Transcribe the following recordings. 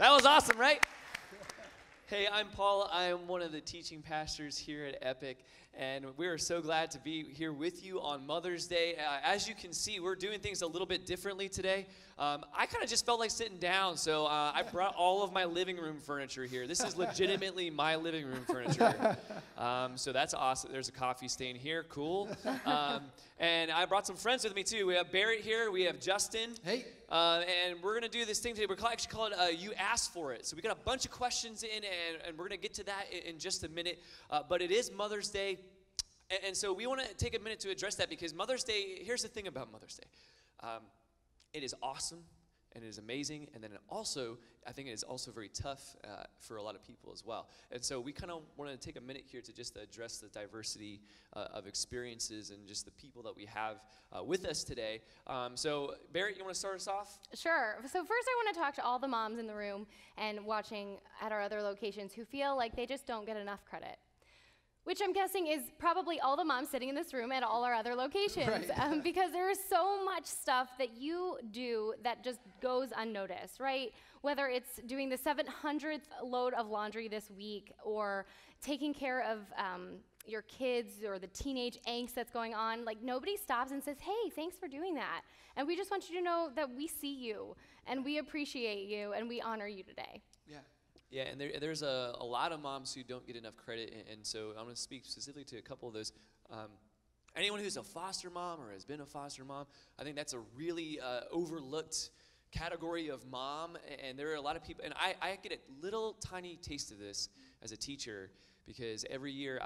That was awesome, right? Hey, I'm Paul. I'm one of the teaching pastors here at Epic, and we are so glad to be here with you on Mother's Day. As you can see, we're doing things a little bit differently today. I kind of just felt like sitting down, so I brought all of my living room furniture here. This is legitimately my living room furniture. So that's awesome. There's a coffee stain here. Cool. And I brought some friends with me, too. We have Barrett here. We have Justin. Hey. And we're going to do this thing today. We're actually calling it You Asked For It. So we got a bunch of questions in, and we're going to get to that in just a minute. But it is Mother's Day. And so we want to take a minute to address that because Mother's Day, here's the thing about Mother's Day. It is awesome and it is amazing. And then I think it is also very tough for a lot of people as well. And so we kind of want to take a minute here to just address the diversity of experiences and just the people that we have with us today. So Barrett, you want to start us off? Sure. So first I want to talk to all the moms in the room and watching at our other locations who feel like they just don't get enough credit. Which I'm guessing is probably all the moms sitting in this room at all our other locations. Right. Because there is so much stuff that you do that just goes unnoticed, right? Whether it's doing the 700th load of laundry this week or taking care of your kids or the teenage angst that's going on, like nobody stops and says, hey, thanks for doing that. And we just want you to know that we see you and we appreciate you and we honor you today. Yeah. Yeah, and there's a lot of moms who don't get enough credit, and so I'm going to speak specifically to a couple of those. Anyone who's a foster mom or has been a foster mom, I think that's a really overlooked category of mom, and there are a lot of people, and I get a little tiny taste of this as a teacher because every year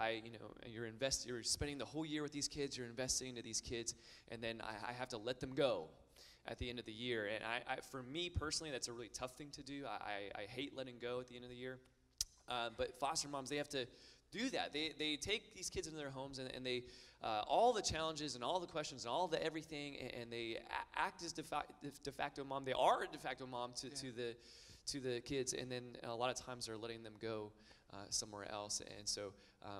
you're spending the whole year with these kids, you're investing into these kids, and then I have to let them go at the end of the year. And for me personally, that's a really tough thing to do. I hate letting go at the end of the year. But foster moms, they have to do that. They take these kids into their homes and they all the challenges and all the questions and all the everything, and they act as de facto mom. They are a de facto mom to the kids, and then a lot of times they're letting them go somewhere else. And so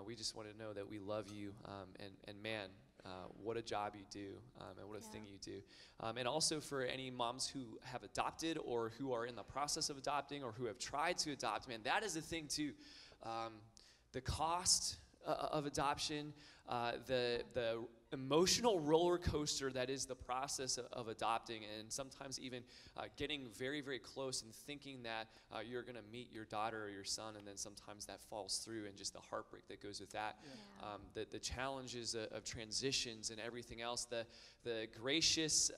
we just want to know that we love you, and man, what a job you do, and what a thing you do. And also for any moms who have adopted or who are in the process of adopting or who have tried to adopt, man, that is the thing too. The cost of adoption, the emotional roller coaster that is the process of adopting, and sometimes even getting very, very close and thinking that you're going to meet your daughter or your son, and then sometimes that falls through, and just the heartbreak that goes with that. Yeah. The challenges of transitions and everything else, the gracious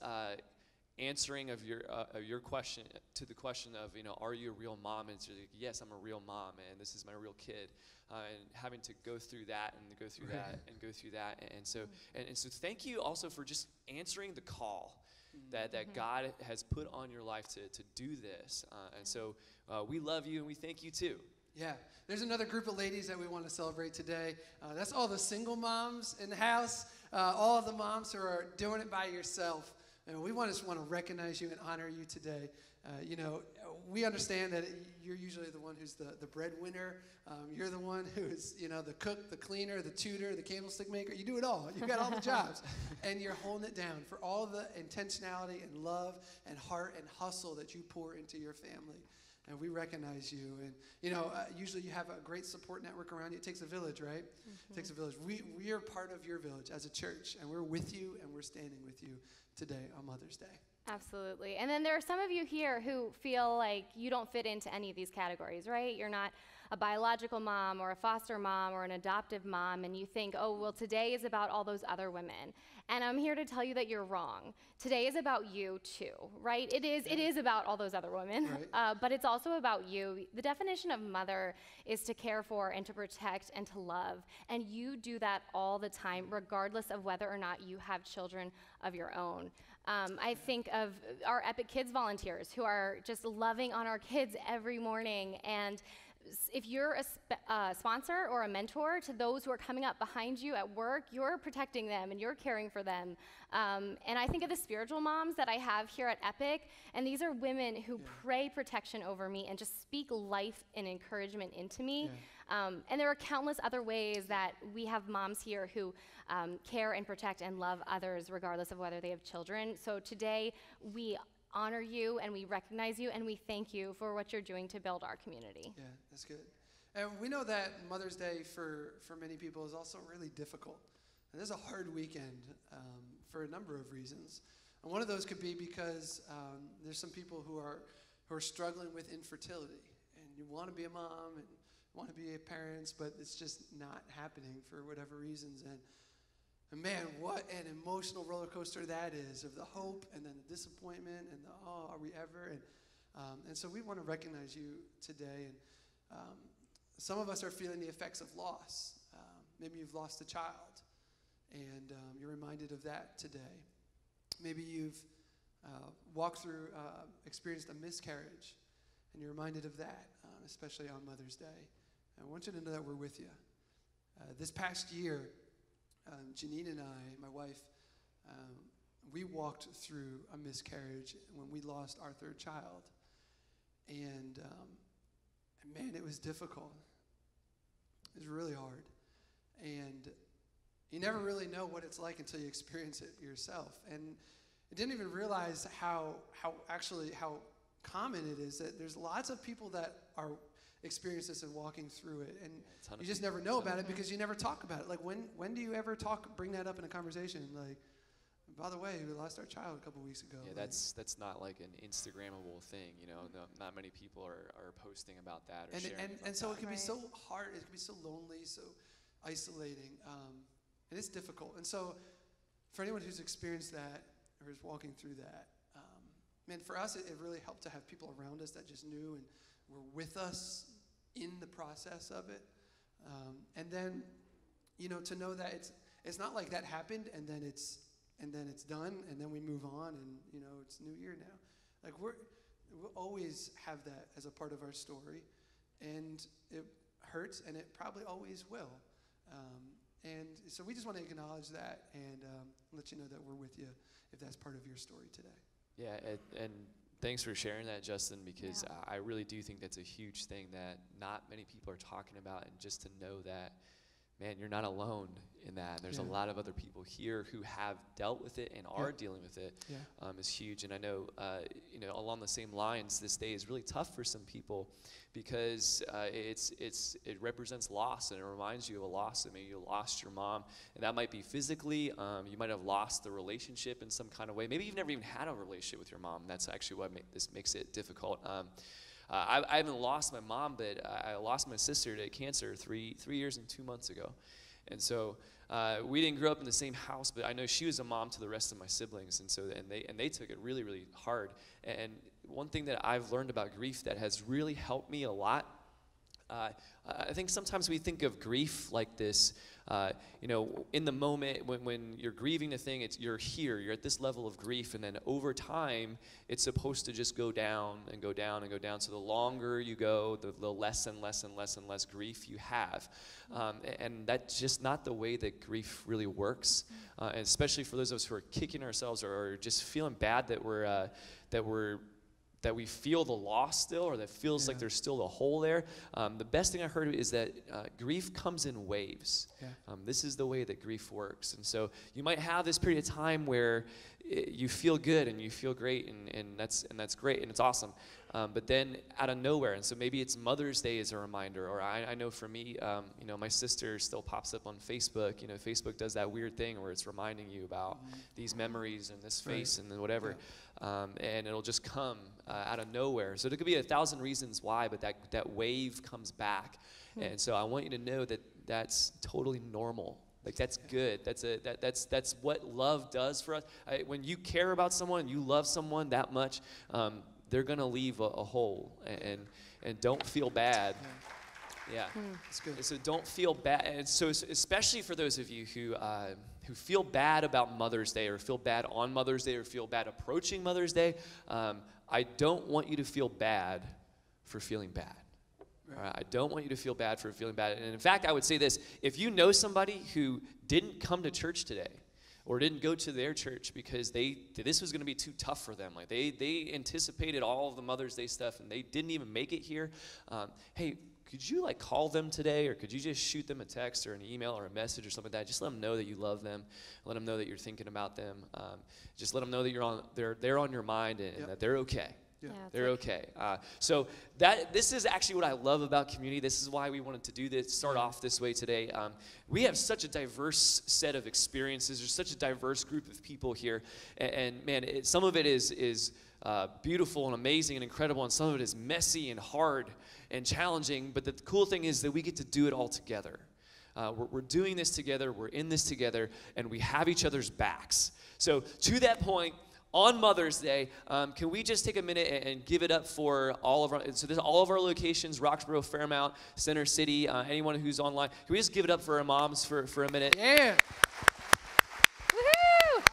answering of your question to the question of, are you a real mom? And it's like, yes, I'm a real mom, and this is my real kid. And having to go through that and go through that and go through that. And so thank you also for just answering the call that God has put on your life to do this. And so we love you and we thank you too. Yeah. There's another group of ladies that we want to celebrate today. That's all the single moms in the house, all of the moms who are doing it by yourself. And we just want to recognize you and honor you today. We understand that you're usually the one who's the breadwinner. You're the one who's, the cook, the cleaner, the tutor, the candlestick maker. You do it all. You've got all the jobs. And you're holding it down for all the intentionality and love and heart and hustle that you pour into your family. And we recognize you. And, usually you have a great support network around you. It takes a village, right? Mm-hmm. It takes a village. We are part of your village as a church, and we're with you, and we're standing with you today on Mother's Day. Absolutely. And then there are some of you here who feel like you don't fit into any of these categories, right? You're not a biological mom or a foster mom or an adoptive mom, and you think, oh, well, today is about all those other women. And I'm here to tell you that you're wrong. Today is about you too, right? It is about all those other women, right. But it's also about you. The definition of mother is to care for and to protect and to love, and you do that all the time, regardless of whether or not you have children of your own. I think of our Epic Kids volunteers who are just loving on our kids every morning. And if you're a sponsor or a mentor to those who are coming up behind you at work, you're protecting them and you're caring for them. And I think of the spiritual moms that I have here at Epic, and these are women who pray protection over me and just speak life and encouragement into me. Yeah. And there are countless other ways that we have moms here who care and protect and love others regardless of whether they have children. So today we honor you and we recognize you and we thank you for what you're doing to build our community. Yeah, that's good. And we know that Mother's Day for many people is also really difficult. And this is a hard weekend for a number of reasons. And one of those could be because there's some people who are struggling with infertility. And you want to be a mom and want to be a parent, but it's just not happening for whatever reasons. And man, what an emotional roller coaster that is, of the hope and then the disappointment and the, oh, are we ever? And so we want to recognize you today. And some of us are feeling the effects of loss. Maybe you've lost a child, and you're reminded of that today. Maybe you've walked through, experienced a miscarriage, and you're reminded of that, especially on Mother's Day. I want you to know that we're with you. This past year, Janine and I, my wife, we walked through a miscarriage when we lost our third child. And man, it was difficult. It was really hard. And you never really know what it's like until you experience it yourself. And I didn't even realize how common it is that there's lots of people that are experience this and walking through it, and you just never know about it because you never talk about it. Like when do you ever bring that up in a conversation? Like, by the way, we lost our child a couple weeks ago. Yeah, that's not like an Instagrammable thing, you know. Not many people are posting about that or sharing. And so it can be so hard. It can be so lonely, so isolating, and it's difficult. And so, for anyone who's experienced that or is walking through that, man, for us, it really helped to have people around us that just knew and were with us in the process of it. And then, you know, to know that it's not like that happened and then it's done and then we move on and, you know, it's New Year now. Like we'll always have that as a part of our story, and it hurts and it probably always will. And so we just want to acknowledge that and let you know that we're with you if that's part of your story today. Yeah, and thanks for sharing that, Justin, because I really do think that's a huge thing that not many people are talking about, and just to know that, man, you're not alone in that. There's a lot of other people here who have dealt with it and are dealing with it is huge. And I know, you know, along the same lines, this day is really tough for some people because it represents loss, and it reminds you of a loss. I mean, you lost your mom, and that might be physically. You might have lost the relationship in some kind of way. Maybe you've never even had a relationship with your mom. That's actually what this makes it difficult. I haven't lost my mom, but I lost my sister to cancer 3 years and 2 months ago. And so we didn't grow up in the same house, but I know she was a mom to the rest of my siblings, and so they took it really, really hard. And one thing that I've learned about grief that has really helped me a lot, I think sometimes we think of grief like this, you know, in the moment when you're grieving the thing, you're here, you're at this level of grief, and then over time, it's supposed to just go down and go down and go down. So the longer you go, the less and less and less and less grief you have. And that's just not the way that grief really works, and especially for those of us who are kicking ourselves or just feeling bad that we feel the loss still, or that feels like there's still a hole there. The best thing I heard is that grief comes in waves. This is the way that grief works. And so you might have this period of time where you feel good and you feel great, and that's great and it's awesome. But then out of nowhere, and so maybe it's Mother's Day as a reminder, or I know for me, you know, my sister still pops up on Facebook. You know, Facebook does that weird thing where it's reminding you about these memories and this face and then whatever. And it'll just come out of nowhere. So there could be 1,000 reasons why, but that wave comes back. And so I want you to know that that's totally normal. Like, that's good. That's what love does for us. When you care about someone and you love someone that much, they're gonna leave a hole, and don't feel bad. That's good. So don't feel bad. And so especially for those of you who feel bad about Mother's Day, or feel bad on Mother's Day, or feel bad approaching Mother's Day, I don't want you to feel bad for feeling bad. All right? I don't want you to feel bad for feeling bad. And in fact, I would say this: if you know somebody who didn't come to church today, or didn't go to their church because this was going to be too tough for them, like they anticipated all of the Mother's Day stuff and they didn't even make it here, hey, could you like call them today, or could you just shoot them a text or an email or a message or something like that? Just let them know that you love them. Let them know that you're thinking about them. Just let them know that they're on your mind and that they're okay. Yeah. They're okay. So this is actually what I love about community. This is why we wanted to do this, start off this way today. We have such a diverse set of experiences. There's such a diverse group of people here. And man, some of it is beautiful and amazing and incredible, and some of it is messy and hard and challenging. But the cool thing is that we get to do it all together. We're doing this together. We're in this together, and we have each other's backs. So to that point, on Mother's Day, can we just take a minute and give it up for all of our locations, Roxborough, Fairmount, Center City, anyone who's online. Can we just give it up for our moms for a minute? Yeah. Woohoo!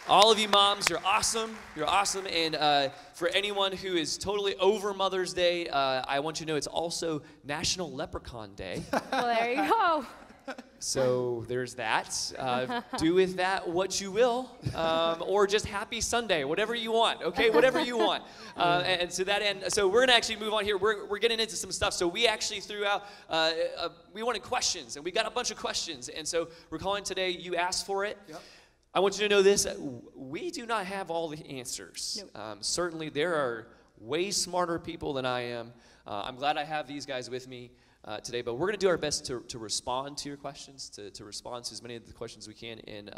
All of you moms, you're awesome. You're awesome. And for anyone who is totally over Mother's Day, I want you to know it's also National Leprechaun Day. Well, there you go. So there's that. Do with that what you will, or just happy Sunday, whatever you want, okay? Whatever you want. And to that end, so we're going to actually move on here. We're getting into some stuff. So we actually threw out, we wanted questions, and we got a bunch of questions. And so we're calling today, You Asked For It. Yep. I want you to know this. We do not have all the answers. Nope. Certainly there are way smarter people than I am. I'm glad I have these guys with me today, but we're going to do our best to respond to your questions, to respond to as many of the questions we can. And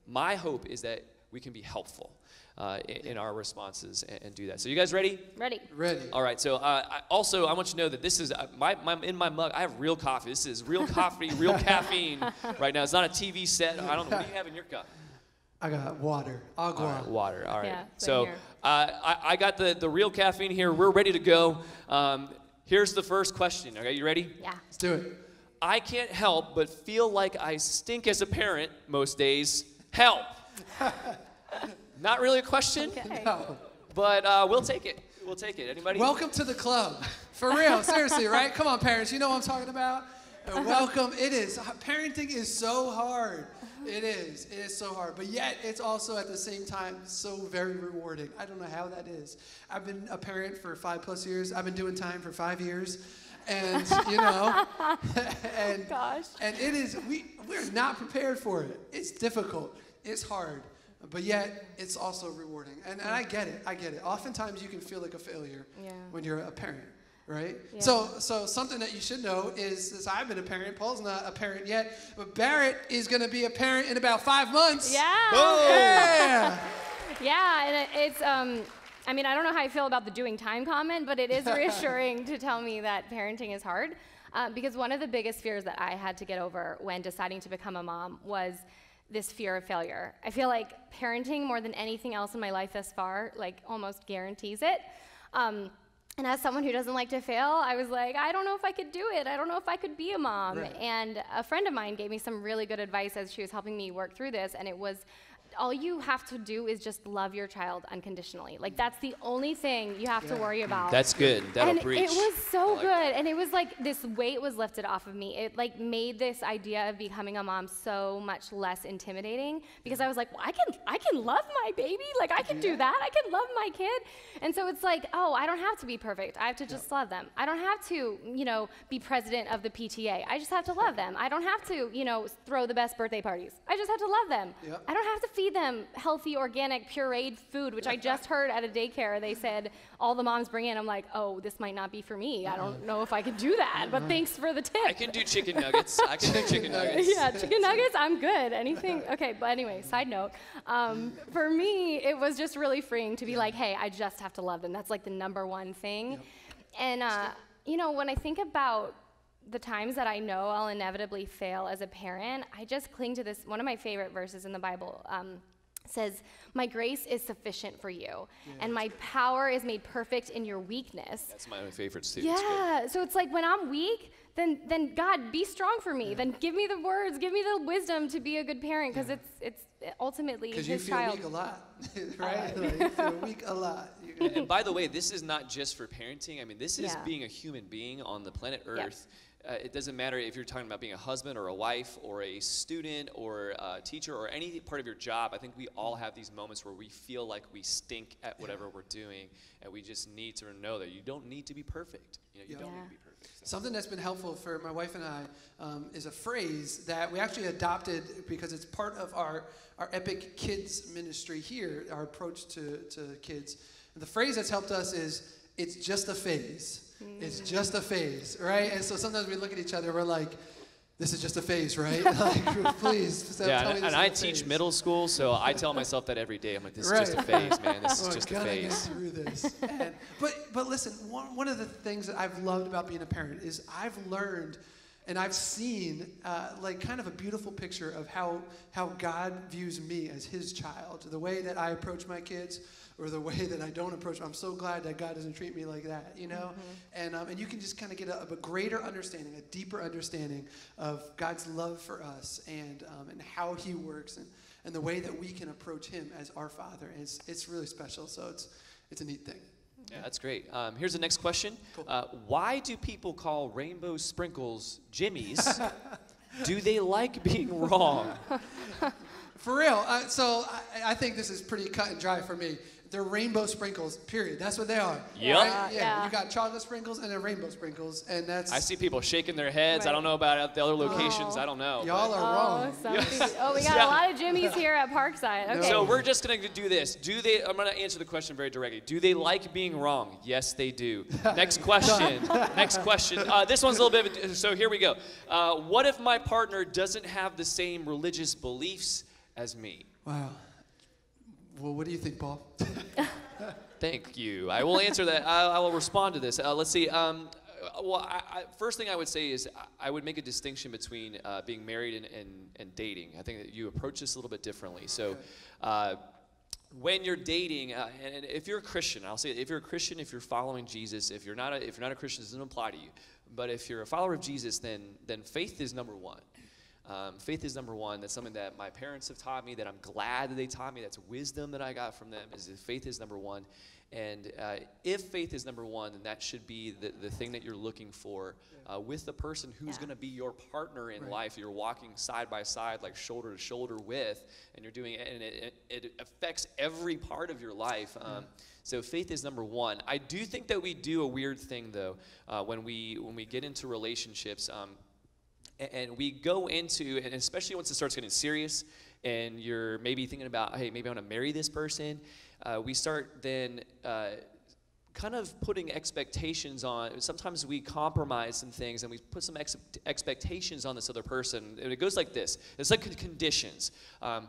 my hope is that we can be helpful in our responses and do that. So you guys ready? Ready. Ready. All right. So I want you to know that this is in my mug. I have real coffee. This is real coffee, real caffeine right now. It's not a TV set. I don't know. What do you have in your cup? I got water. Agua. All right, water. All right. Yeah, same So here. I got the real caffeine here. We're ready to go. Here's the first question. Okay, you ready? Yeah. Let's do it. I can't help but feel like I stink as a parent most days. Help. Not really a question, Okay. No. but we'll take it. We'll take it. Anybody? Welcome to the club. For real, seriously, right? Come on, parents. You know what I'm talking about? Welcome. It is. Parenting is so hard. It is. It is so hard. But yet, it's also at the same time so very rewarding. I don't know how that is. I've been a parent for 5+ years. I've been doing time for 5 years. And, you know, and, Gosh. and it is, we're not prepared for it. It's difficult. It's hard. But yet, it's also rewarding. And I get it. I get it. Oftentimes, you can feel like a failure when you're a parent, right? Yeah. So something that you should know is I've been a parent. Paul's not a parent yet. But Barrett is going to be a parent in about 5 months. Yeah. Oh, yeah. Yeah, and it's, I mean, I don't know how I feel about the doing time comment, but it is reassuring to tell me that parenting is hard. Because one of the biggest fears that I had to get over when deciding to become a mom was this fear of failure. I feel like parenting more than anything else in my life thus far, like almost guarantees it. And as someone who doesn't like to fail, I was like, I don't know if I could do it. I don't know if I could be a mom. Right. And a friend of mine gave me some really good advice as she was helping me work through this, and it was, all you have to do is just love your child unconditionally. Like, that's the only thing you have to worry about. That's good. That'll And preach. it was so I like good. that. And it was like this weight was lifted off of me. It like made this idea of becoming a mom so much less intimidating, because I was like, well, I can love my baby. Like, I can do that. I can love my kid. And so it's like, oh, I don't have to be perfect. I have to just love them. I don't have to, be president of the PTA. I just have to love them. I don't have to, throw the best birthday parties. I just have to love them. Yep. I don't have to feed them healthy, organic, pureed food, which I just heard at a daycare. They said all the moms bring in. I'm like, oh, this might not be for me. I don't know if I can do that, but thanks for the tip. I can do chicken nuggets. I can do chicken nuggets. Yeah, chicken nuggets, I'm good. Anything, okay, but anyway, side note. For me, it was just really freeing to be like, hey, I just have to love them. That's like the number one thing. Yep. And, when I think about the times that I know I'll inevitably fail as a parent, I just cling to this, one of my favorite verses in the Bible, says, my grace is sufficient for you, and my power is made perfect in your weakness. That's my favorite too. It's good. Yeah, so it's like when I'm weak, then God, be strong for me. Then give me the words, give me the wisdom to be a good parent, because it's ultimately his Because you feel child. weak a lot, right? Like, you feel weak a lot. And by the way, this is not just for parenting. I mean, this is Yeah. being a human being on the planet Earth. it doesn't matter if you're talking about being a husband or a wife or a student or a teacher or any part of your job. I think we all have these moments where we feel like we stink at whatever we're doing, and we just need to know that you don't need to be perfect. You don't need to be perfect. So. Something that's been helpful for my wife and I is a phrase that we actually adopted because it's part of our Epic Kids ministry here, our approach to kids. And the phrase that's helped us is, it's just a phase. It's just a phase, right? And so sometimes we look at each other, we're like, this is just a phase, right? Like, please, tell me this and is I a teach phase. middle school, so I tell myself that every day. I'm like, this is just a phase, man. This is just a Gotta phase. get through this. But listen, one of the things that I've loved about being a parent is I've learned and I've seen like kind of a beautiful picture of how God views me as his child. The way that I approach my kids, or the way that I don't approach them. I'm so glad that God doesn't treat me like that, you know? And you can just kind of get a greater understanding, a deeper understanding of God's love for us and how he works and the way that we can approach him as our Father. And it's really special, so it's a neat thing. Yeah, that's great. Here's the next question. Cool. Why do people call rainbow sprinkles jimmies? Do they like being wrong? For real. So I think this is pretty cut and dry for me. They're rainbow sprinkles, period. That's what they are. Yep. Right? Yeah. You got chocolate sprinkles and then rainbow sprinkles, and that's... I see people shaking their heads. I Right. don't know about the other locations. Oh. I don't know. Y'all but- are wrong. We got Yeah. a lot of Jimmys here at Parkside. Okay. So we're just going to do this. I'm going to answer the question very directly. Do they like being wrong? Yes, they do. Next question. Next question. This one's a little bit, so here we go. What if my partner doesn't have the same religious beliefs as me? Wow. Well, what do you think, Paul? Thank you. I will answer that. I will respond to this. Let's see. First thing I would say is I would make a distinction between being married and dating. I think that you approach this a little bit differently. So when you're dating, and if you're a Christian, I'll say if you're a Christian, if you're following Jesus, if you're not a Christian, it doesn't apply to you. But if you're a follower of Jesus, then faith is number one. Faith is number one. That's something that my parents have taught me, that I'm glad that they taught me. That's wisdom that I got from them, is that faith is number one. And if faith is number one, then that should be the thing that you're looking for with the person who's going to be your partner in life. You're walking side by side, like shoulder to shoulder with, and you're doing it, and it affects every part of your life. So faith is number one. I do think that we do a weird thing, though, when we get into relationships. And we go into, and especially once it starts getting serious, and you're maybe thinking about, hey, maybe I want to marry this person, we start then kind of putting expectations on. Sometimes we compromise some things, and we put some expectations on this other person. And it goes like this. It's like conditions. I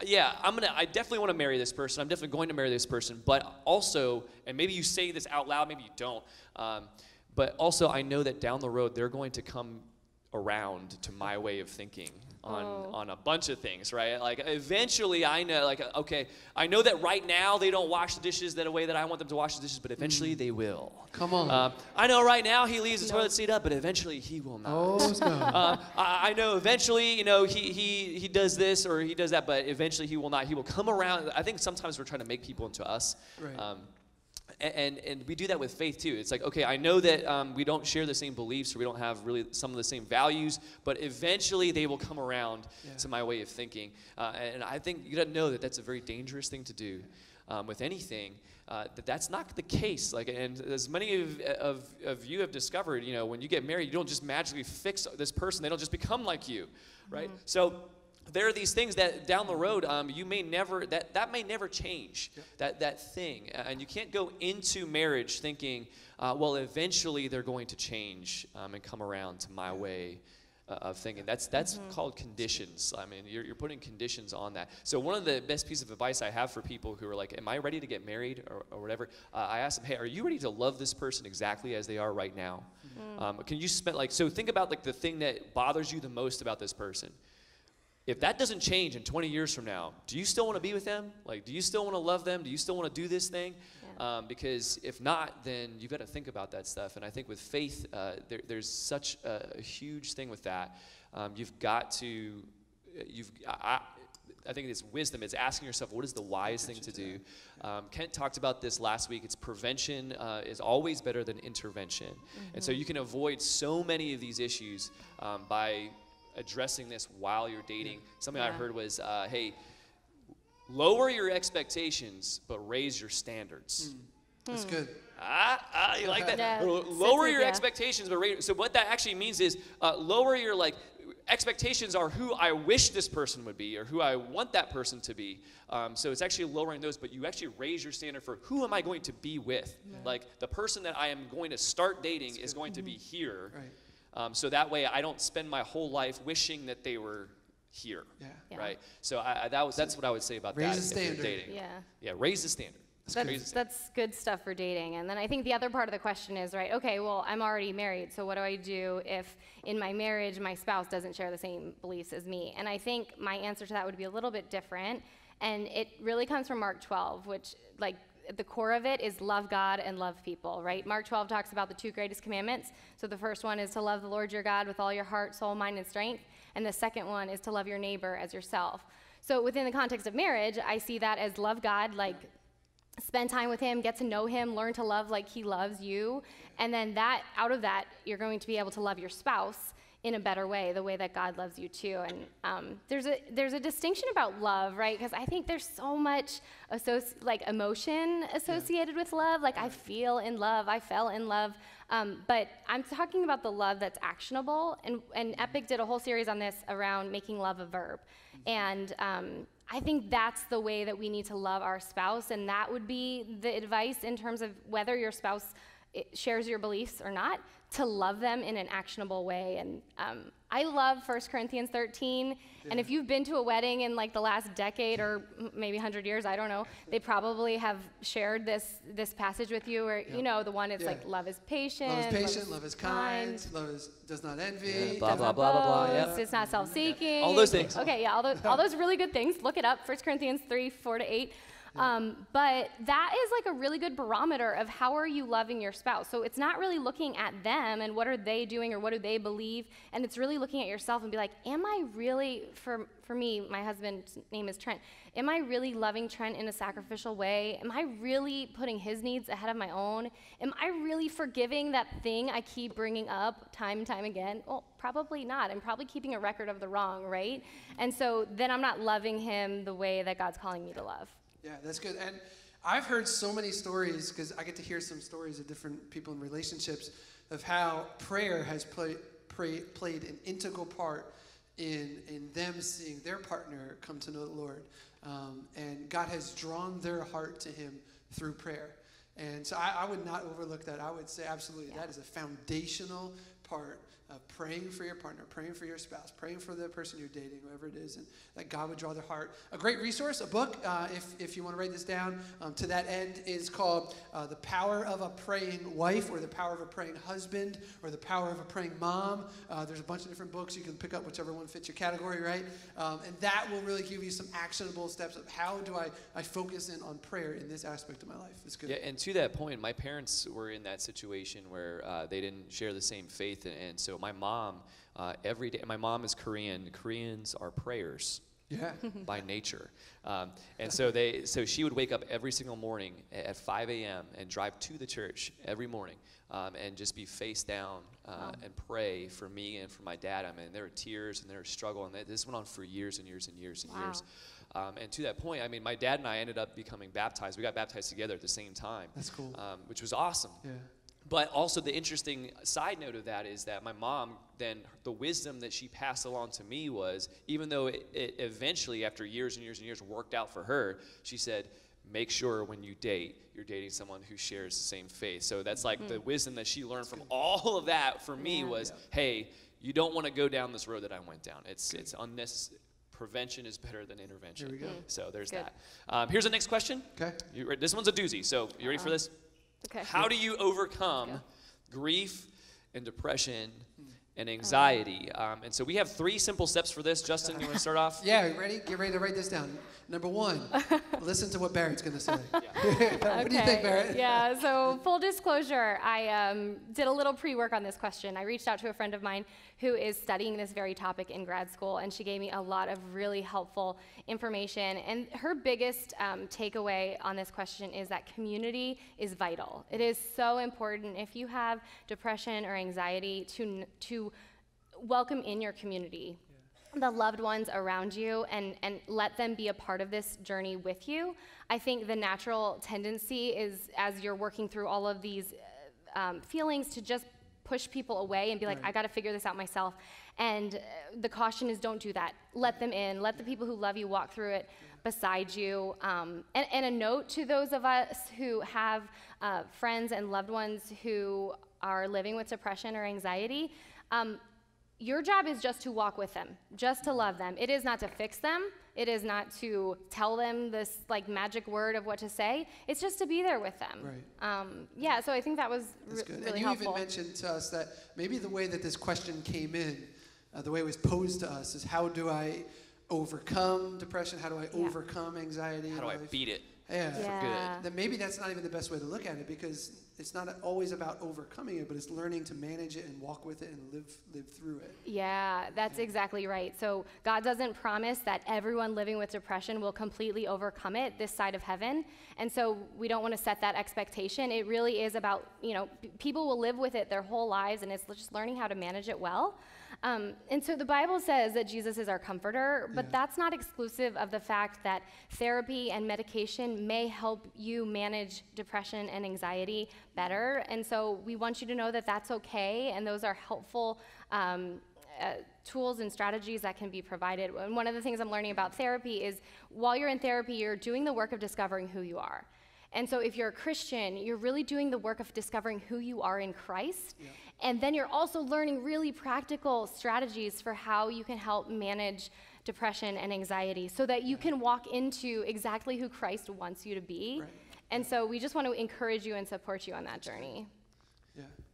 definitely want to marry this person. I'm definitely going to marry this person. But also, and maybe you say this out loud, maybe you don't, but also I know that down the road they're going to come around to my way of thinking on a bunch of things, right? Like eventually I know, like, okay, I know that right now they don't wash the dishes the way that I want them to wash the dishes, but eventually they will. Come on. I know right now he leaves the toilet seat up, but eventually he will not. Oh, no. I know eventually, he does this or he does that, but eventually he will not. He will come around. I think sometimes we're trying to make people into us. Right. And we do that with faith too. It's like, okay, I know that we don't share the same beliefs or we don't have really some of the same values, but eventually they will come around to my way of thinking. And I think you got to know that that's a very dangerous thing to do with anything. That's not the case. Like, and as many of you have discovered, when you get married, you don't just magically fix this person. They don't just become like you, right? Mm-hmm. So there are these things that down the road you may never that may never change. That thing, and you can't go into marriage thinking, well, eventually they're going to change and come around to my way of thinking. That's called conditions. I mean, you're putting conditions on that. So one of the best pieces of advice I have for people who are like, am I ready to get married or whatever? I ask them, hey, are you ready to love this person exactly as they are right now? Can you spend so think about like the thing that bothers you the most about this person. If that doesn't change in 20 years from now, do you still want to be with them? Like, do you still want to love them? Do you still want to do this thing? Yeah. Because if not, then you've got to think about that stuff. And I think with faith, there's such a huge thing with that. You've got to, I think it's wisdom. It's asking yourself, what is the wise thing to do? Kent talked about this last week. It's prevention is always better than intervention. And so you can avoid so many of these issues by addressing this while you're dating. Something I heard was, hey, lower your expectations, but raise your standards. That's good. You like that? Yeah. Lower your Yeah. expectations, but so what that actually means is lower your expectations are who I wish this person would be or who I want that person to be. So it's actually lowering those, but you actually raise your standard for who am I going to be with? Like the person that I am going to start dating is going to be here. Right. So that way I don't spend my whole life wishing that they were here. Yeah. Right? So that's what I would say about Raise that the if you're standard. dating. Yeah. Raise the standard. That's good stuff for dating. And then I think the other part of the question is, right, okay, well, I'm already married, so what do I do if in my marriage my spouse doesn't share the same beliefs as me? And I think my answer to that would be a little bit different. And it really comes from Mark 12, which, like, at the core of it is love God and love people, right? Mark 12 talks about the 2 greatest commandments. So the first one is to love the Lord your God with all your heart, soul, mind, and strength. And the second one is to love your neighbor as yourself. So within the context of marriage, I see that as love God, like, spend time with him, get to know him, learn to love like he loves you. And then out of that, you're going to be able to love your spouse in a better way, the way that God loves you too. And there's a distinction about love, right? Because I think there's so much emotion associated with love. Like I feel in love, I fell in love. But I'm talking about the love that's actionable. And Epic did a whole series on this around making love a verb. And I think that's the way that we need to love our spouse, and that would be the advice in terms of whether your spouse shares your beliefs or not, to love them in an actionable way. And I love 1 Corinthians 13, and if you've been to a wedding in like the last decade or maybe 100 years, I don't know, they probably have shared this passage with you, or you know, the one it's like love is patient, love is kind, does not envy, blah, blah, blah, blah, blah. Yep. It's not self-seeking. All those things. Okay, yeah, all those really good things. Look it up, 1 Corinthians 3, 4-8. But that is like a really good barometer of how are you loving your spouse. So it's not really looking at them and what are they doing or what do they believe, and it's really looking at yourself and be like, am I really, for me, my husband's name is Trent, am I really loving Trent in a sacrificial way? Am I really putting his needs ahead of my own? Am I really forgiving that thing I keep bringing up time and time again? Well, probably not. I'm probably keeping a record of the wrong, right? And so then I'm not loving him the way that God's calling me to love. Yeah, that's good. And I've heard so many stories, because I get to hear some stories of different people in relationships, of how prayer has played an integral part in them seeing their partner come to know the Lord. And God has drawn their heart to him through prayer. And so I would not overlook that. I would say absolutely that is a foundational part of praying for your partner, praying for your spouse, praying for the person you're dating, whoever it is, and that God would draw their heart. A great resource, a book, if you want to write this down, to that end, is called The Power of a Praying Wife, or The Power of a Praying Husband, or The Power of a Praying Mom. There's a bunch of different books. You can pick up whichever one fits your category, right? And that will really give you some actionable steps of how do I focus in on prayer in this aspect of my life. It's good. Yeah, and to that point, my parents were in that situation where they didn't share the same faith, and so my mom, every day, my mom is Korean. Koreans are prayers. Yeah. By nature. And so she would wake up every single morning at 5 a.m. and drive to the church every morning and just be face down and pray for me and for my dad. I mean, there were tears and there was struggle, and this went on for years and years and years and years. And to that point, I mean, my dad and I ended up becoming baptized. We got baptized together at the same time. That's cool. Which was awesome. Yeah. But also the interesting side note of that is that my mom, then the wisdom that she passed along to me was, even though it eventually, after years and years and years, worked out for her, she said, make sure when you date, you're dating someone who shares the same faith. So that's like the wisdom that she learned from all of that for me was, hey, you don't want to go down this road that I went down. It's unnecessary. Prevention is better than intervention. Here we go. So there's that. Here's the next question. Okay. This one's a doozy. So you ready for this? Okay. How do you overcome grief and depression and anxiety. And so we have 3 simple steps for this. Justin, you want to start off? Yeah, you ready? Get ready to write this down. Number 1, listen to what Barrett's going to say. What do you think, Barrett? Yeah, so full disclosure, I did a little pre-work on this question. I reached out to a friend of mine who is studying this very topic in grad school, and she gave me a lot of really helpful information. And her biggest takeaway on this question is that community is vital. It is so important if you have depression or anxiety to welcome in your community the loved ones around you and let them be a part of this journey with you. I think the natural tendency is, as you're working through all of these feelings, to just push people away and be like, I got to figure this out myself. And the caution is, don't do that. Let them in. Let the people who love you walk through it beside you. And a note to those of us who have friends and loved ones who are living with depression or anxiety, your job is just to walk with them, just to love them. It is not to fix them. It is not to tell them this like magic word of what to say. It's just to be there with them. Right. Yeah, so I think that was Good. really and you helpful. even mentioned to us that maybe the way that this question came in, the way it was posed to us, is how do I overcome depression? How do I overcome anxiety? How do I beat it? Yeah. For good. Then maybe that's not even the best way to look at it, because it's not always about overcoming it, but it's learning to manage it and walk with it and live through it. Yeah, that's exactly right. So God doesn't promise that everyone living with depression will completely overcome it this side of heaven. And so we don't want to set that expectation. It really is about, people will live with it their whole lives, and it's just learning how to manage it well. And so the Bible says that Jesus is our comforter, but that's not exclusive of the fact that therapy and medication may help you manage depression and anxiety better. And so we want you to know that that's okay, and those are helpful tools and strategies that can be provided. And one of the things I'm learning about therapy is while you're in therapy, you're doing the work of discovering who you are. And so if you're a Christian, you're really doing the work of discovering who you are in Christ. Yeah. And then you're also learning really practical strategies for how you can help manage depression and anxiety so that you can walk into exactly who Christ wants you to be. Right. And so we just want to encourage you and support you on that journey.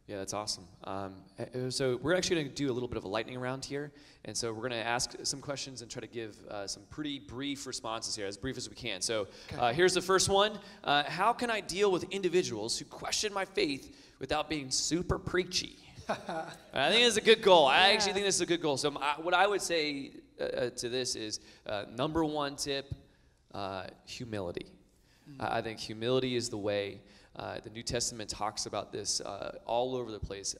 Yeah, that's awesome. So we're actually going to do a little bit of a lightning round here. And so we're going to ask some questions and try to give some pretty brief responses here, as brief as we can. So here's the first one. How can I deal with individuals who question my faith without being super preachy? I think it's a good goal. I actually think this is a good goal. So what I would say to this is, number 1 tip, humility. I think humility is the way. The New Testament talks about this all over the place,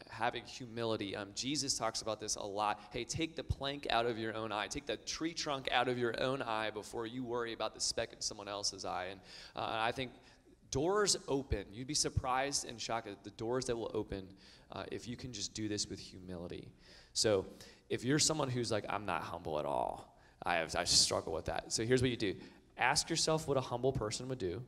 having humility. Jesus talks about this a lot. Hey, take the plank out of your own eye. Take the tree trunk out of your own eye before you worry about the speck in someone else's eye. And I think doors open. You'd be surprised and shocked at the doors that will open if you can just do this with humility. So if you're someone who's like, I'm not humble at all, I struggle with that. So here's what you do. Ask yourself what a humble person would do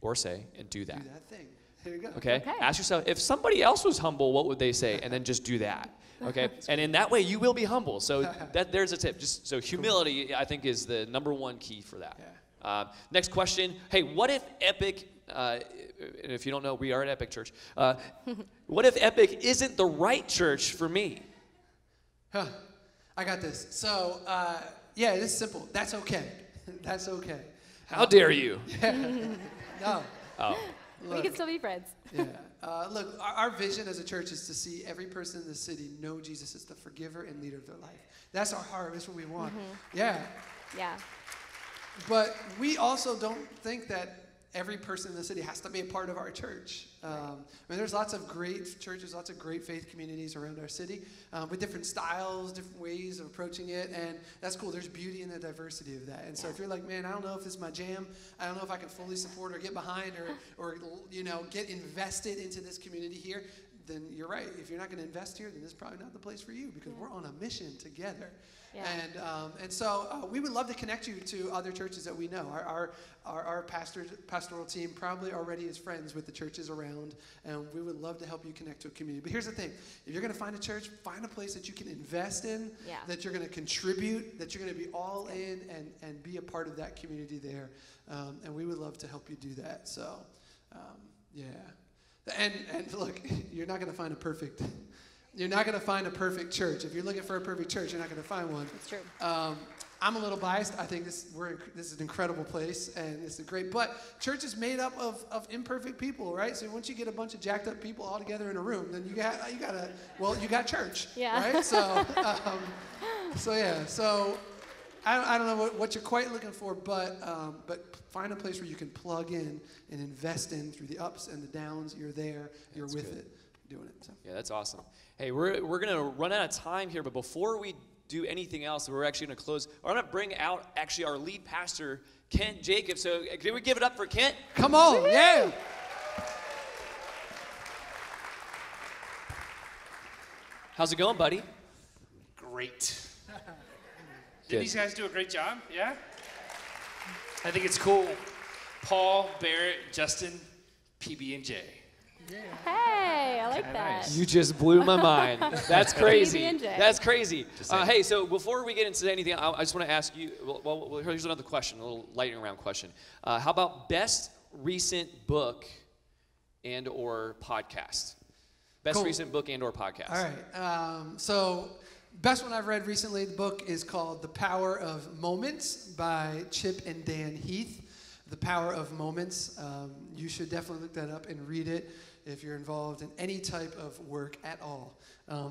or say, and do that. Do that thing. There you go. Okay? Ask yourself, if somebody else was humble, what would they say? And then just do that. Okay? And in that way, you will be humble. So there's a tip. So humility, I think, is the number 1 key for that. Yeah. Next question. Hey, what if Epic, and if you don't know, we are at Epic Church. What if Epic isn't the right church for me? I got this. So, yeah, it's simple. That's okay. That's okay. How dare you? No. Oh. Look, we can still be friends. Yeah. Look, our vision as a church is to see every person in the city know Jesus as the forgiver and leader of their life. That's our heart. That's what we want. Mm-hmm. Yeah. Yeah. But we also don't think that every person in the city has to be a part of our church. There's lots of great churches, lots of great faith communities around our city with different styles, different ways of approaching it, and that's cool. There's beauty in the diversity of that. And so if you're like, man, I don't know if this is my jam, I don't know if I can fully support or get behind or get invested into this community here, then you're right. If you're not going to invest here, then this is probably not the place for you, because we're on a mission together. Yeah. And so we would love to connect you to other churches that we know. Our pastoral team probably already is friends with the churches around, and we would love to help you connect to a community. But here's the thing. If you're going to find a church, find a place that you can invest in, that you're going to contribute, that you're going to be all in and be a part of that community there. And we would love to help you do that. So, yeah. And look, you're not going to find a perfect You're not going to find a perfect church. If you're looking for a perfect church, you're not going to find one. That's true. I'm a little biased. I think this is an incredible place, and it's a great. But church is made up of imperfect people, right? So once you get a bunch of jacked up people all together in a room, then you got church, Yeah. right? So, So I don't know what you're quite looking for, but find a place where you can plug in and invest in through the ups and the downs. You're there. You're That's with good. it, doing it. So. Yeah, that's awesome. Hey, we're gonna run out of time here, but before we do anything else, we're actually gonna close. I'm gonna bring out actually our lead pastor, Kent Jacobs. So can we give it up for Kent? Come on, yeah. How's it going, buddy? Great. Good. Didn't these guys do a great job? Yeah? I think it's cool. Paul, Barrett, Justin, PB&J. Hey, I like that. You just blew my mind. That's crazy. PB&J. That's crazy. saying. Hey, so before we get into anything, I just want to ask you. Well, here's another question, a little lightning round question. How about best recent book and/or podcast? Best Cool. recent book and/or podcast. All right. So, best one I've read recently, the book is called The Power of Moments by Chip and Dan Heath. The Power of Moments. You should definitely look that up and read it if you're involved in any type of work at all.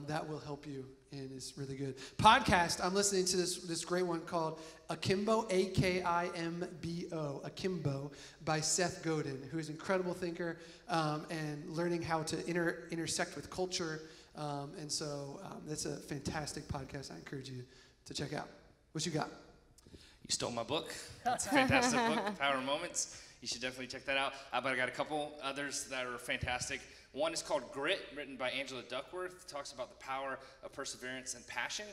That will help you, and it's really good. Podcast, I'm listening to this great one called Akimbo, A-K-I-M-B-O, Akimbo, by Seth Godin, who is an incredible thinker and learning how to intersect with culture. And so that's a fantastic podcast I encourage you to check out. What you got? You stole my book. It's a fantastic book, The Power of Moments. You should definitely check that out. But I got a couple others that are fantastic. One is called Grit, written by Angela Duckworth. It talks about the power of perseverance and passion.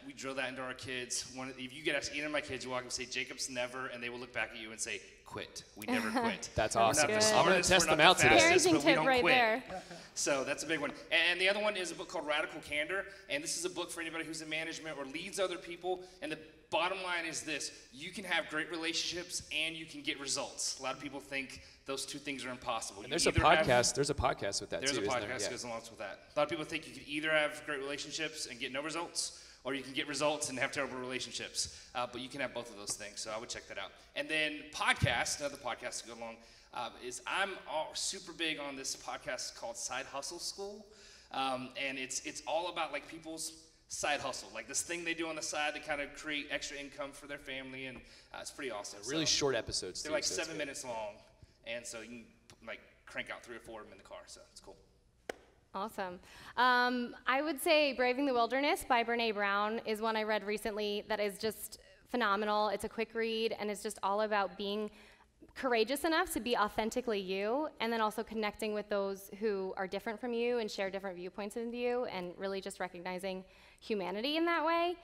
We drill that into our kids. If you get asked either of my kids, you walk up and say, Jacob's never, and they will look back at you and say, quit. We never quit. That's We're awesome. not the Good. I'm gonna smartest, test we're them not out the today. fastest, Parenting but we tip don't right quit. there. So that's a big one. And the other one is a book called Radical Candor. And this is a book for anybody who's in management or leads other people. And the bottom line is this: you can have great relationships and you can get results. A lot of people think those two things are impossible. And there's a podcast. There's a podcast with that There's too. a isn't podcast there? that goes along with that. A lot of people think you can either have great relationships and get no results, or you can get results and have terrible relationships. But you can have both of those things. So I would check that out. And then podcast, another podcast to go along, is I'm super big on this podcast called Side Hustle School. And it's all about like people's side hustle, like this thing they do on the side to kind of create extra income for their family, and it's pretty awesome. Really So short episodes. they're too, like so it's 7 good. minutes long, and so you can like crank out 3 or 4 of them in the car, so it's cool. Awesome. I would say Braving the Wilderness by Brene Brown is one I read recently that is just phenomenal. It's a quick read, and it's just all about being courageous enough to be authentically you, and then also connecting with those who are different from you and share different viewpoints of you, and really just recognizing humanity in that way.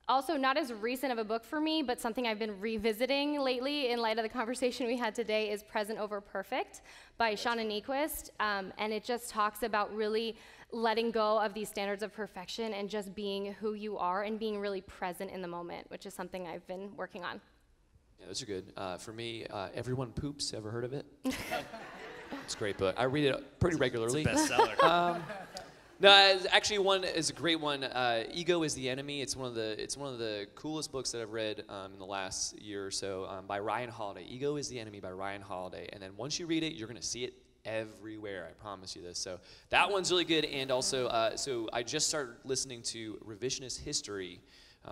Also, not as recent of a book for me, but something I've been revisiting lately in light of the conversation we had today is Present Over Perfect by Shauna Niequist. And it just talks about really letting go of these standards of perfection and just being who you are and being really present in the moment, which is something I've been working on. Yeah, those are good. For me, Everyone Poops. Ever heard of it? It's a great book. I read it pretty regularly. Bestseller. No, actually, one is a great one. Ego is the Enemy. It's one of the coolest books that I've read in the last year or so by Ryan Holiday. Ego is the Enemy by Ryan Holiday. And then once you read it, you're going to see it everywhere. I promise you this. So that one's really good. And also, so I just started listening to Revisionist History,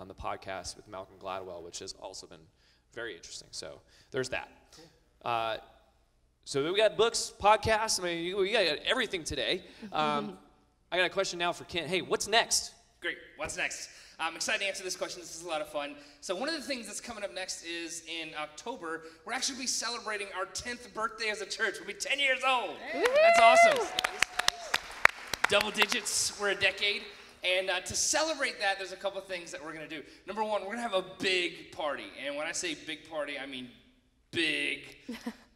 the podcast with Malcolm Gladwell, which has also been very interesting. So there's that. So we got books, podcasts. I mean, we got everything today. I got a question now for Kent. Hey, what's next? Great. What's next? I'm excited to answer this question. This is a lot of fun. So one of the things that's coming up next is in October, we're actually be celebrating our 10th birthday as a church. We'll be 10 years old. That's awesome. Double digits. We're a decade. And to celebrate that, there's a couple of things that we're going to do. Number one, we're going to have a big party. And when I say big party, I mean big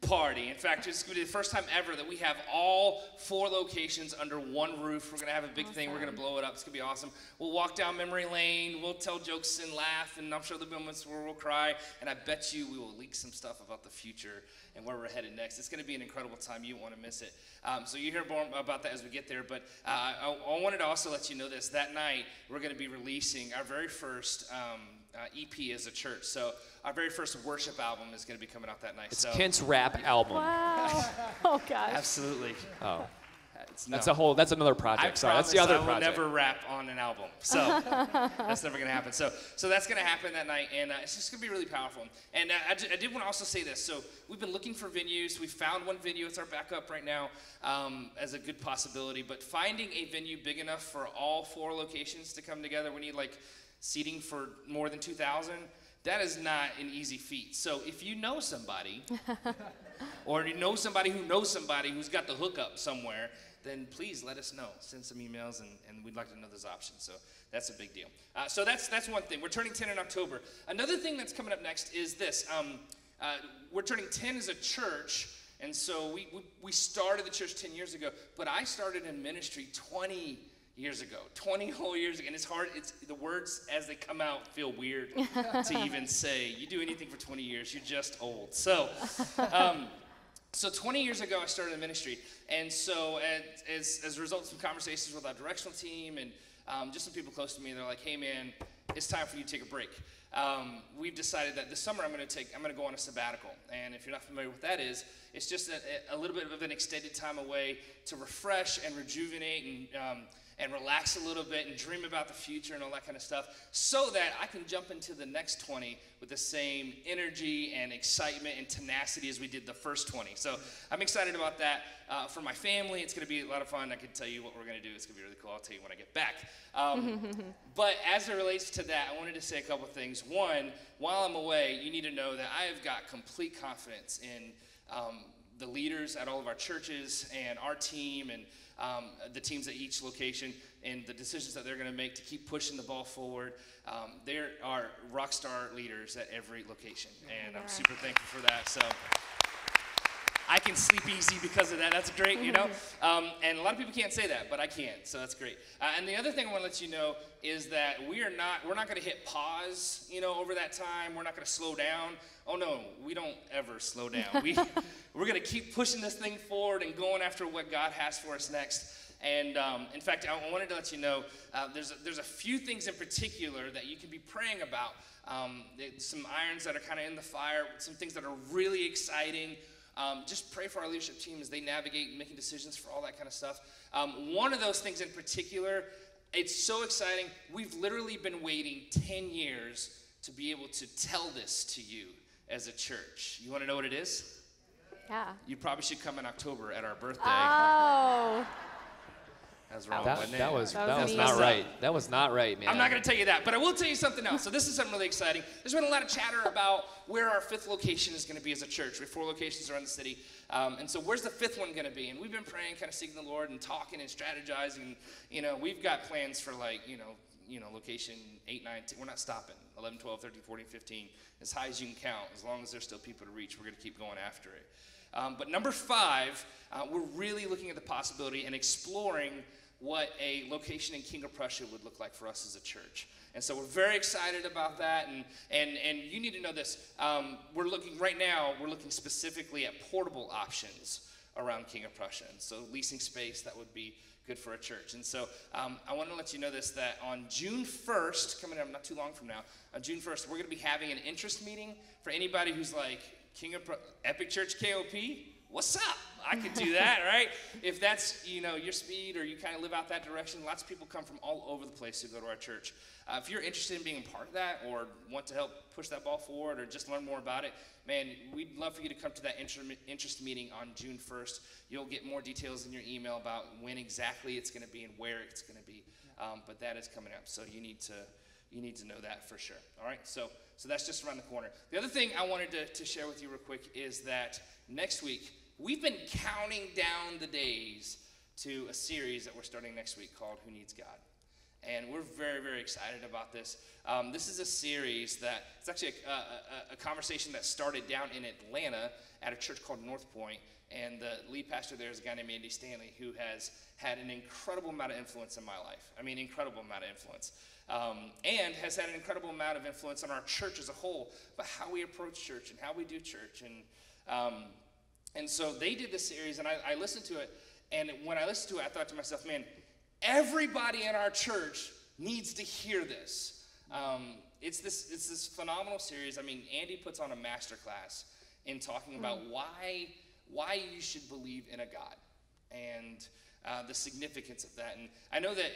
party. In fact, it's going to be the first time ever that we have all 4 locations under one roof. We're going to have a big thing. We're going to blow it up. It's going to be awesome. We'll walk down memory lane. We'll tell jokes and laugh, and I'm sure there'll be moments where we'll cry. And I bet you we will leak some stuff about the future and where we're headed next. It's going to be an incredible time. You won't want to miss it. So you hear more about that as we get there. But I wanted to also let you know this. That night, we're going to be releasing our very first EP as a church. So our very first worship album is going to be coming out that night. It's Kent's rap album. Wow. Oh, gosh. Absolutely. Oh. That's That's another project. Sorry, that's the other project. I will never rap on an album. So that's never going to happen. So that's going to happen that night, and it's just going to be really powerful. And I did want to also say this. So we've been looking for venues. We found one venue. It's our backup right now as a good possibility. But finding a venue big enough for all 4 locations to come together, we need like seating for more than 2,000. That is not an easy feat. So if you know somebody, or you know somebody who's got the hookup somewhere, then please let us know. Send some emails, and we'd like to know those options. So that's a big deal. So that's one thing. We're turning 10 in October. Another thing that's coming up next is this. We're turning 10 as a church, and so we started the church 10 years ago, but I started in ministry 20 years ago, 20 whole years ago, and it's hard, the words as they come out feel weird to even say. You do anything for 20 years, you're just old. So 20 years ago, I started in ministry, and so as a result of some conversations with our directional team and just some people close to me, they're like, hey man, it's time for you to take a break. We've decided that this summer I'm going to go on a sabbatical, and if you're not familiar with what that is, it's just a little bit of an extended time away to refresh and rejuvenate and relax a little bit and dream about the future and all that kind of stuff, so that I can jump into the next 20 with the same energy and excitement and tenacity as we did the first 20. So I'm excited about that. For my family, it's going to be a lot of fun. I can tell you what we're going to do. It's going to be really cool. I'll tell you when I get back. But as it relates to that, I wanted to say a couple things. One, while I'm away, you need to know that I have got complete confidence in the leaders at all of our churches and our team and the teams at each location and the decisions that they're going to make to keep pushing the ball forward. There are rock star leaders at every location, and I'm super thankful for that. So I can sleep easy because of that. That's great, you know. And a lot of people can't say that, but I can, so that's great. And the other thing I want to let you know is that we're not going to hit pause, over that time. We're not going to slow down. Oh no, we don't ever slow down. We're going to keep pushing this thing forward and going after what God has for us next. And in fact, I wanted to let you know there's a few things in particular that you can be praying about. Some irons that are kind of in the fire, some things that are really exciting. Just pray for our leadership team as they navigate making decisions for all that kind of stuff. One of those things in particular, it's so exciting. We've literally been waiting 10 years to be able to tell this to you as a church. You want to know what it is? Yeah. You probably should come in October at our birthday. Oh. That was wrong. That was mean. not right. That was not right, man. I'm not going to tell you that, but I will tell you something else. So this is something really exciting. There's been a lot of chatter about where our 5th location is going to be as a church. We have 4 locations around the city. And so where's the 5th one going to be? And we've been praying, kind of seeking the Lord and talking and strategizing. We've got plans for location 8, 9, 10. We're not stopping. 11, 12, 13, 14, 15. As high as you can count. As long as there's still people to reach, we're going to keep going after it. But number 5, we're really looking at the possibility and exploring what a location in King of Prussia would look like for us as a church. And so we're very excited about that, and you need to know this. We're looking specifically at portable options around King of Prussia. And so leasing space, that would be good for a church. And so I want to let you know this, that on June 1st, coming up not too long from now, on June 1st, we're going to be having an interest meeting for anybody who's like, Epic Church KOP? What's up? I could do that, right? If that's, your speed or you kind of live out that direction, lots of people come from all over the place to go to our church. If you're interested in being a part of that or want to help push that ball forward or just learn more about it, man, we'd love for you to come to that interest meeting on June 1st. You'll get more details in your email about when exactly it's going to be and where it's going to be. But that is coming up, so you need to know that for sure. All right, so that's just around the corner. The other thing I wanted to share with you real quick is that next week, we've been counting down the days to a series that we're starting next week called Who Needs God? and we're very, very excited about this. This is a series that, it's actually a conversation that started down in Atlanta at a church called North Point, and the lead pastor there is a guy named Andy Stanley, who has had an incredible amount of influence in my life. I mean, incredible amount of influence. And has had an incredible amount of influence on our church as a whole, about how we approach church and how we do church. And so they did this series, and I listened to it, and when I listened to it, I thought to myself, man, everybody in our church needs to hear this. It's this phenomenal series. I mean, Andy puts on a masterclass in talking about why you should believe in a God, and the significance of that. And I know that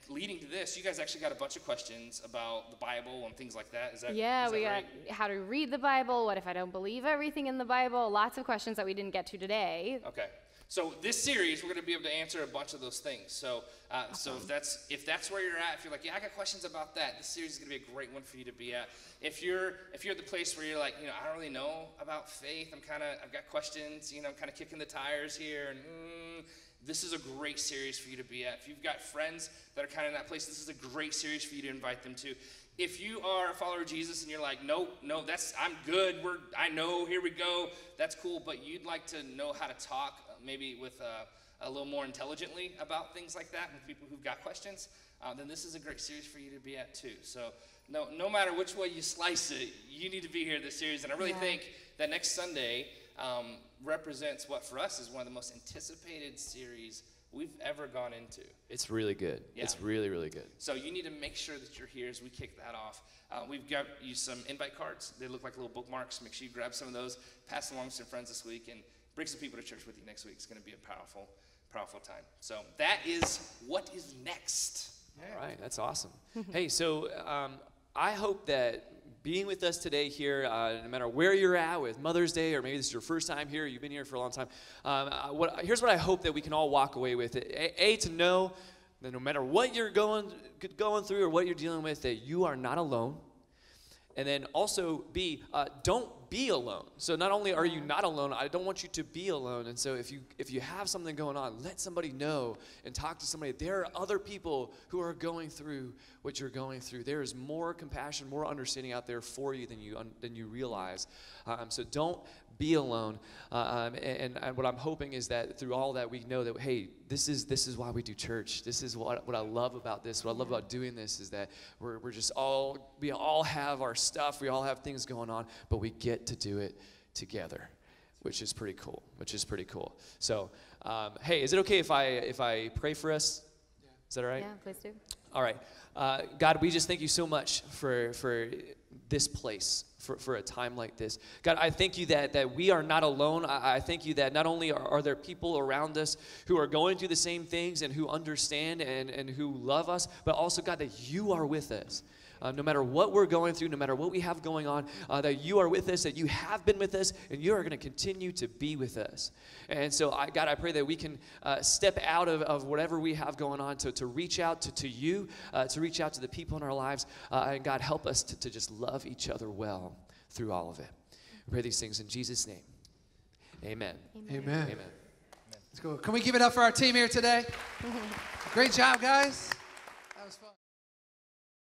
leading to this, you guys actually got a bunch of questions about the Bible and things like that. Is that we right? got how to read the Bible, what if I don't believe everything in the Bible, lots of questions that we didn't get to today. Okay. So this series, we're going to be able to answer a bunch of those things. So, so if that's where you're at, if you're like, yeah, I got questions about that, this series is going to be a great one for you to be at. If you're at the place where you're like, I don't really know about faith, I've got questions, I'm kind of kicking the tires here, and this is a great series for you to be at. If you've got friends that are kind of in that place, this is a great series for you to invite them to. If you are a follower of Jesus and you're like, no, I'm good, I know, here we go, that's cool, but you'd like to know how to talk maybe with a little more intelligently about things like that with people who've got questions, then this is a great series for you to be at too. So no matter which way you slice it, you need to be here at this series. And I really think that next Sunday represents what for us is one of the most anticipated series we've ever gone into. It's really good. Yeah. It's really, really good. So you need to make sure that you're here as we kick that off. We've got you some invite cards. They look like little bookmarks. Make sure you grab some of those, pass along to some friends this week, and bring some people to church with you next week. It's going to be a powerful, powerful time. So that is what is next. All right, that's awesome. Hey, so I hope that being with us today here, no matter where you're at with Mother's Day, or maybe this is your first time here, you've been here for a long time, here's what I hope that we can all walk away with. To know that no matter what you're going through or what you're dealing with, that you are not alone. And then also, B, don't be alone. So not only are you not alone, I don't want you to be alone. And so if you have something going on, let somebody know and talk to somebody. There are other people who are going through what you're going through. There is more compassion, more understanding out there for you than you realize. So don't be alone. And what I'm hoping is that through all that, we know that, hey, this is why we do church. This is what I love about this. What I love about doing this is that we all have our stuff. We all have things going on, but we get to do it together, which is pretty cool. So, hey, is it okay if I pray for us? Yeah. Is that all right? Yeah, please do. All right. God, we just thank you so much for this place, for a time like this. God, I thank you that we are not alone. I thank you that not only are there people around us who are going through the same things and who understand and who love us, but also, God, that you are with us. No matter what we're going through, no matter what we have going on, that you are with us, that you have been with us, and you are going to continue to be with us. And so, God, I pray that we can step out of whatever we have going on to reach out to you, to reach out to the people in our lives, and God, help us to just love each other well through all of it. We pray these things in Jesus' name. Amen. Amen. Amen. Let's go. Can we give it up for our team here today? Great job, guys.